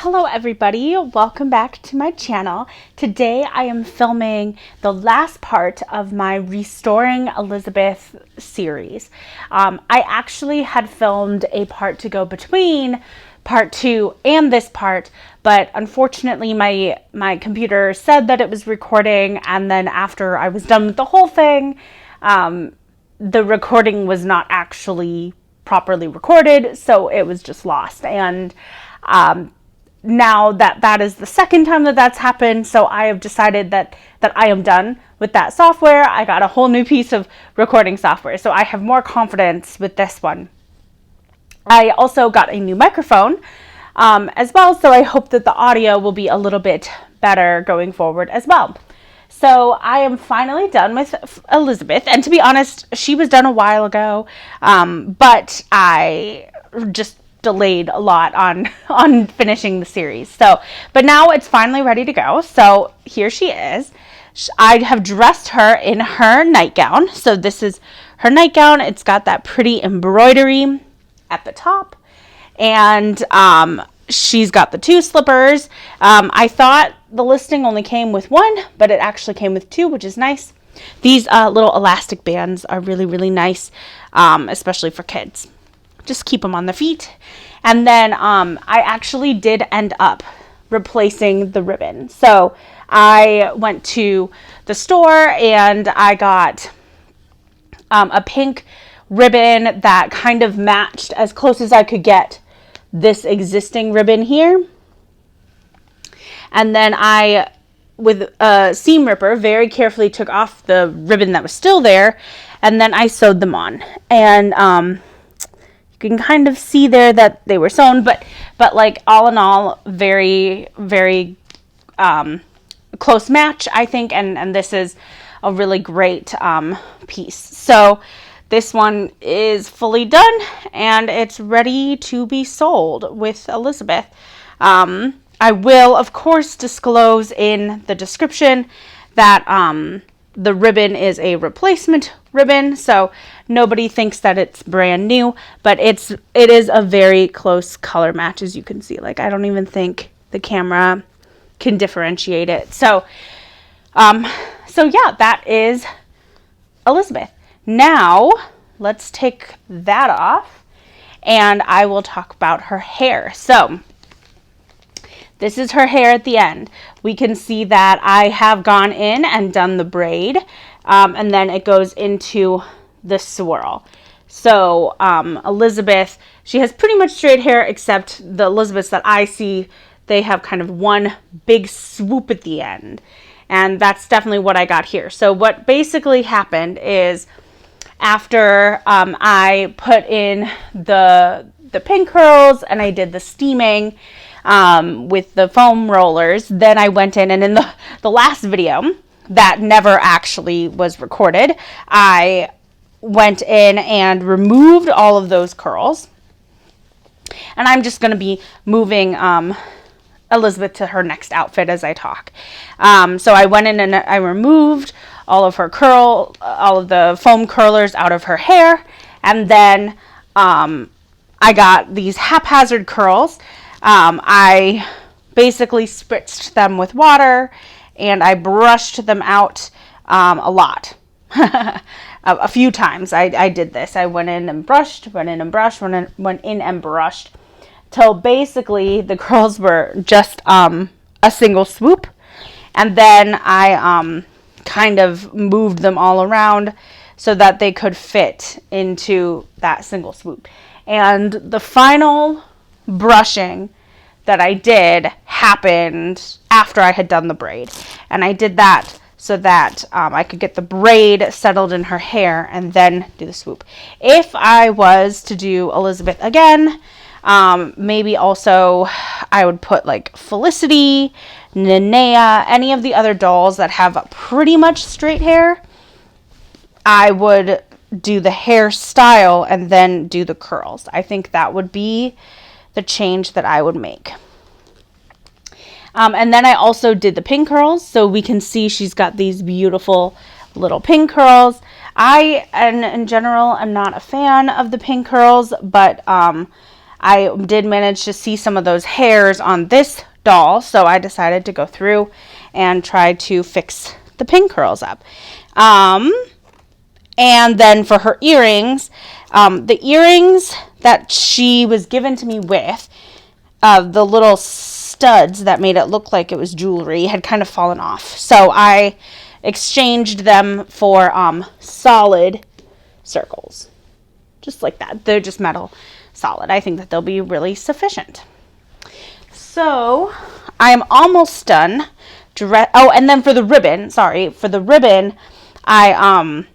Hello everybody, welcome back to my channel. Today I am filming the last part of my Restoring Elizabeth series. I actually had filmed a part to go between part 2 and this part, but unfortunately my computer said that it was recording, and then after I was done with the whole thing, the recording was not actually properly recorded, so it was just lost. And now that is the second time that's happened, so I have decided that I am done with that software. I got a whole new piece of recording software, so I have more confidence with this one. I also got a new microphone as well, so I hope that the audio will be a little bit better going forward as well. So I am finally done with Elizabeth, and to be honest, she was done a while ago, but I just delayed a lot on finishing the series. So, but now it's finally ready to go. So here she is. I have dressed her in her nightgown. So this is her nightgown. It's got that pretty embroidery at the top, and she's got the 2 slippers. I thought the listing only came with 1, but it actually came with 2, which is nice. These little elastic bands are really, really nice, especially for kids. Just keep them on the feet. And then I actually did end up replacing the ribbon. So I went to the store and I got a pink ribbon that kind of matched as close as I could get this existing ribbon here. And then I, with a seam ripper, very carefully took off the ribbon that was still there, and then I sewed them on. And you can kind of see there that they were sewn, but like all in all, very, very close match, I think, and this is a really great piece. So this one is fully done and it's ready to be sold with Elizabeth. I will, of course, disclose in the description that the ribbon is a replacement ribbon, so nobody thinks that it's brand new, but it is a very close color match, as you can see. Like, I don't even think the camera can differentiate it. So yeah, that is Elizabeth. Now let's take that off and I will talk about her hair. So this is her hair at the end. We can see that I have gone in and done the braid, and then it goes into the swirl. So Elizabeth, she has pretty much straight hair, except the Elizabeths that I see, they have kind of one big swoop at the end. And that's definitely what I got here. So what basically happened is, after I put in the pin curls and I did the steaming with the foam rollers, then I went in, and in the last video that never actually was recorded, I went in and removed all of those curls, and I'm just going to be moving Elizabeth to her next outfit as I talk. So I went in and I removed all of the foam curlers out of her hair, and then I got these haphazard curls. I basically spritzed them with water and I brushed them out a lot. A few times I did this. I went in and brushed, went in and brushed, till basically the curls were just a single swoop. And then I kind of moved them all around so that they could fit into that single swoop. And the final brushing that I did happened after I had done the braid, and I did that so that I could get the braid settled in her hair and then do the swoop. If I was to do Elizabeth again, maybe also I would put like Felicity, Nenea, any of the other dolls that have pretty much straight hair. I would do the hairstyle and then do the curls. I think that would be the change that I would make. And then I also did the pin curls, so we can see she's got these beautiful little pin curls. I, in general, am not a fan of the pin curls, but I did manage to see some of those hairs on this doll, so I decided to go through and try to fix the pin curls up. And then for her earrings, the earrings that she was given to me with, the little studs that made it look like it was jewelry had kind of fallen off. So I exchanged them for solid circles. Just like that. They're just metal solid. I think that they'll be really sufficient. So I am almost done. And then for the ribbon, I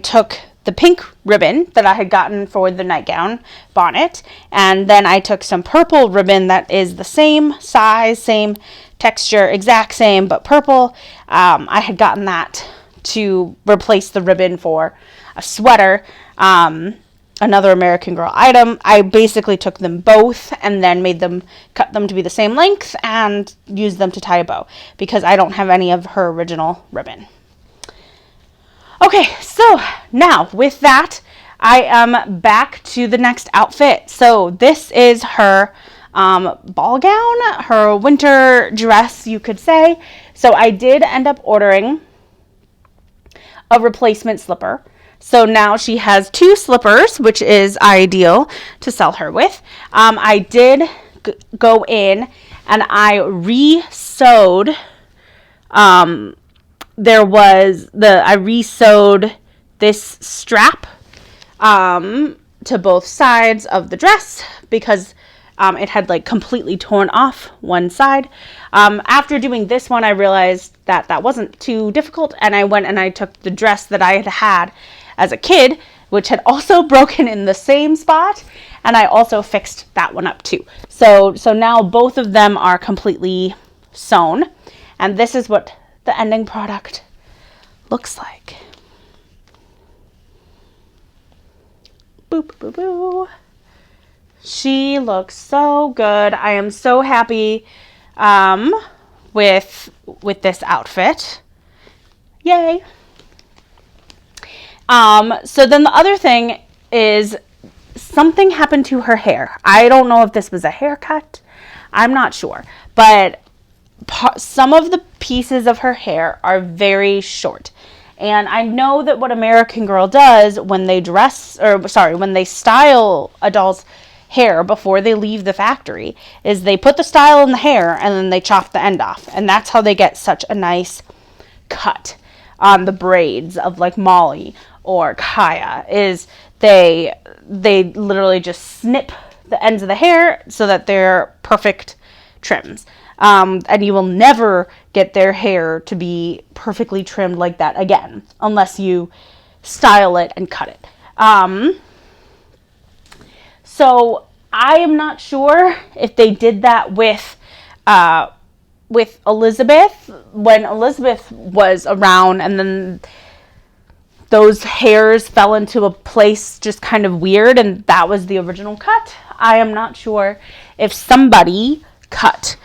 took the pink ribbon that I had gotten for the nightgown bonnet, and then I took some purple ribbon that is the same size, same texture, exact same, but purple. I had gotten that to replace the ribbon for a sweater, another American Girl item. I basically took them both and then cut them to be the same length and used them to tie a bow because I don't have any of her original ribbon. Okay, so now with that, I am back to the next outfit. So this is her ball gown, her winter dress, you could say. So I did end up ordering a replacement slipper. So now she has 2 slippers, which is ideal to sell her with. I did go in and I re-sewed, I re-sewed this strap to both sides of the dress because it had like completely torn off one side. After doing this one, I realized that wasn't too difficult, and I went and I took the dress that I had as a kid, which had also broken in the same spot, and I also fixed that one up too. So now both of them are completely sewn, and this is what the ending product looks like. Boop, boop, boop. She looks so good. I am so happy with this outfit. Yay. So then the other thing is something happened to her hair. I don't know if this was a haircut. I'm not sure. But some of the pieces of her hair are very short. And I know that what American Girl does when they when they style a doll's hair before they leave the factory is they put the style in the hair and then they chop the end off. And that's how they get such a nice cut on the braids of like Molly or Kaya, is they literally just snip the ends of the hair so that they're perfect trims. And you will never get their hair to be perfectly trimmed like that again, unless you style it and cut it. So I am not sure if they did that with Elizabeth, when Elizabeth was around, and then those hairs fell into a place just kind of weird, and that was the original cut. I am not sure if somebody cut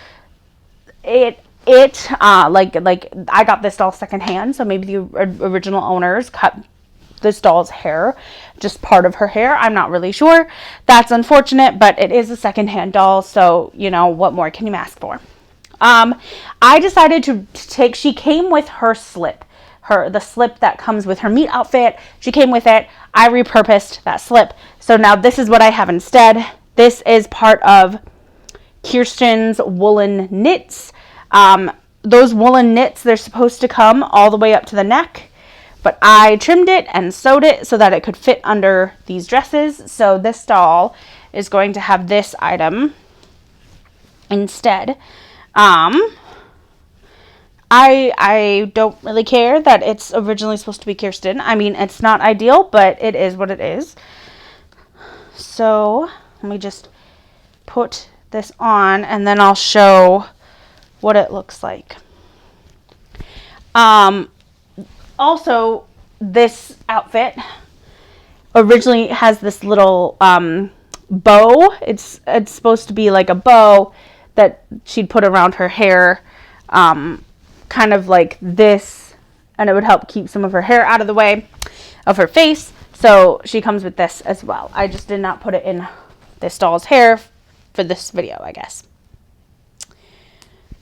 it like I got this doll secondhand, so maybe the original owners cut this doll's hair, just part of her hair. I'm not really sure. That's unfortunate, but it is a secondhand doll, so you know, what more can you ask for? I decided to take, she came with her slip, the slip that comes with her meet outfit. She came with it. I repurposed that slip. So now this is what I have instead. This is part of Kirsten's woolen knits. Those woolen knits, they're supposed to come all the way up to the neck, but I trimmed it and sewed it so that it could fit under these dresses. So this doll is going to have this item instead. I don't really care that it's originally supposed to be Kirsten. I mean, it's not ideal, but it is what it is. So let me just put this on and then I'll show what it looks like. Also, this outfit originally has this little bow. It's supposed to be like a bow that she'd put around her hair, kind of like this, and it would help keep some of her hair out of the way of her face. So she comes with this as well. I just did not put it in this doll's hair for this video, I guess.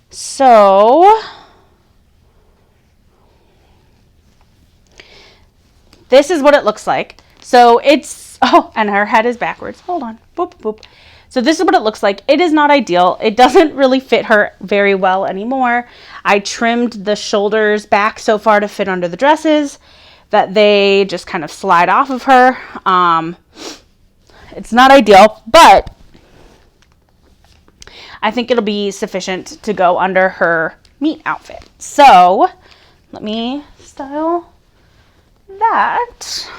So this is what it looks like. So it's, oh, and her head is backwards. Hold on. Boop, boop. So this is what it looks like. It is not ideal. It doesn't really fit her very well anymore. I trimmed the shoulders back so far to fit under the dresses that they just kind of slide off of her. It's not ideal, but I think it'll be sufficient to go under her meet outfit. So let me style that.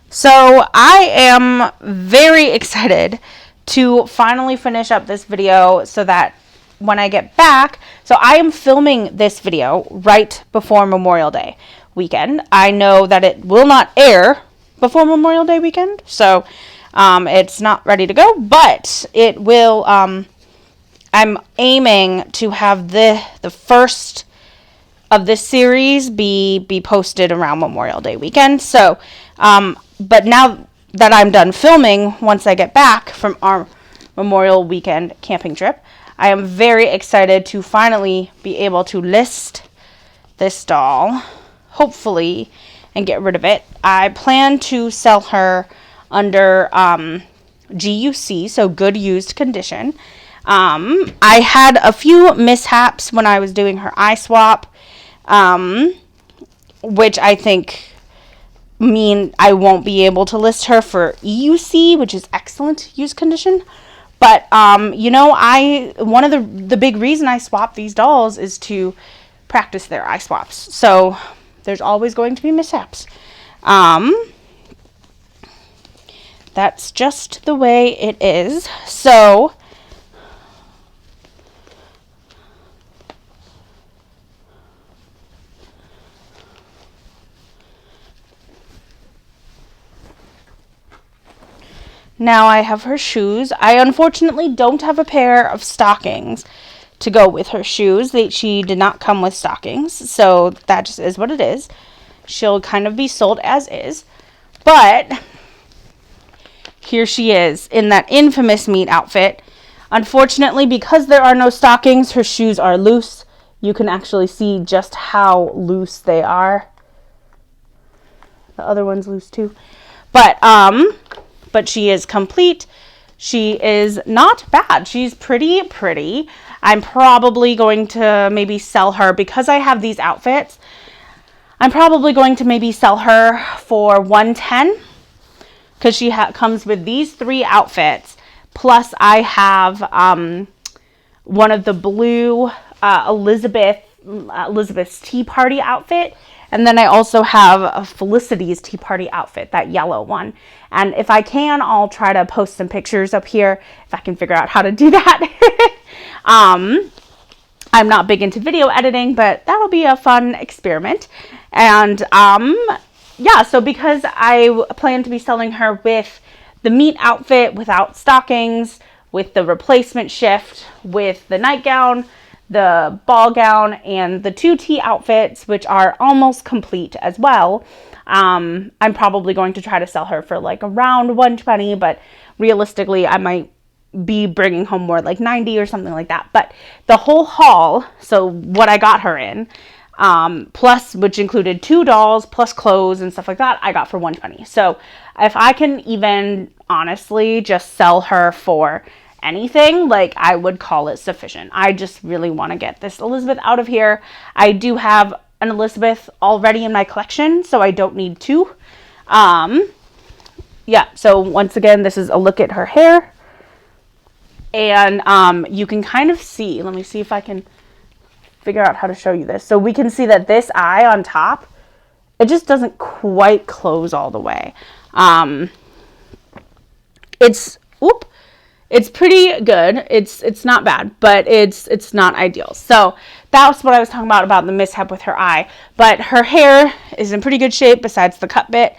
So I am very excited to finally finish up this video so that when I get back, so I am filming this video right before Memorial Day weekend. I know that it will not air before Memorial Day weekend, so it's not ready to go, but it will. I'm aiming to have the first of this series be posted around Memorial Day weekend. So, but now that I'm done filming, once I get back from our Memorial weekend camping trip, I am very excited to finally be able to list this doll, hopefully, and get rid of it. I plan to sell her under GUC, so good used condition. I had a few mishaps when I was doing her eye swap, which I think mean I won't be able to list her for EUC, which is excellent used condition. But, you know, one of the big reason I swap these dolls is to practice their eye swaps. So there's always going to be mishaps. That's just the way it is. So now I have her shoes. I unfortunately don't have a pair of stockings to go with her shoes. She did not come with stockings, so that just is what it is. She'll kind of be sold as is. But here she is in that infamous meet outfit. Unfortunately, because there are no stockings, her shoes are loose. You can actually see just how loose they are. The other one's loose too. But she is complete. She is not bad. She's pretty. I'm probably going to maybe sell her because I have these outfits. I'm probably going to maybe sell her for $110 because she comes with these 3 outfits. Plus I have one of the blue Elizabeth's Tea Party outfit. And then I also have a Felicity's Tea Party outfit, that yellow one. And if I can, I'll try to post some pictures up here if I can figure out how to do that. I'm not big into video editing, but that'll be a fun experiment. And yeah, so because I plan to be selling her with the meet outfit without stockings, with the replacement shift, with the nightgown, the ball gown, and the 2 tea outfits, which are almost complete as well. I'm probably going to try to sell her for like around $120, but realistically I might be bringing home more like $90 or something like that. But the whole haul, so what I got her in, plus, which included 2 dolls plus clothes and stuff like that, I got for $120. So if I can even honestly just sell her for anything, like, I would call it sufficient. I just really want to get this Elizabeth out of here. I do have an Elizabeth already in my collection, so I don't need 2. Yeah, so once again, this is a look at her hair. And you can kind of see, let me see if I can figure out how to show you this. So we can see that this eye on top, it just doesn't quite close all the way. It's pretty good. It's not bad, but it's not ideal. So that's what I was talking about the mishap with her eye. But her hair is in pretty good shape besides the cut bit.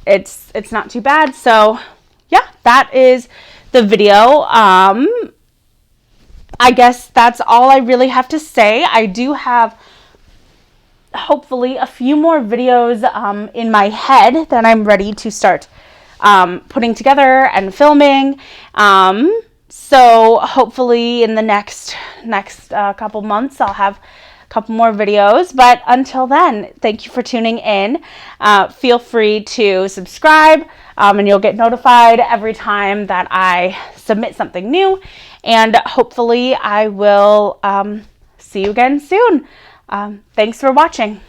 It's not too bad. So yeah, that is the video. I guess that's all I really have to say. I do have hopefully a few more videos in my head that I'm ready to start putting together and filming. So hopefully in the next couple months I'll have a couple more videos. But until then, thank you for tuning in. Feel free to subscribe, and you'll get notified every time that I submit something new. And hopefully I will see you again soon. Thanks for watching.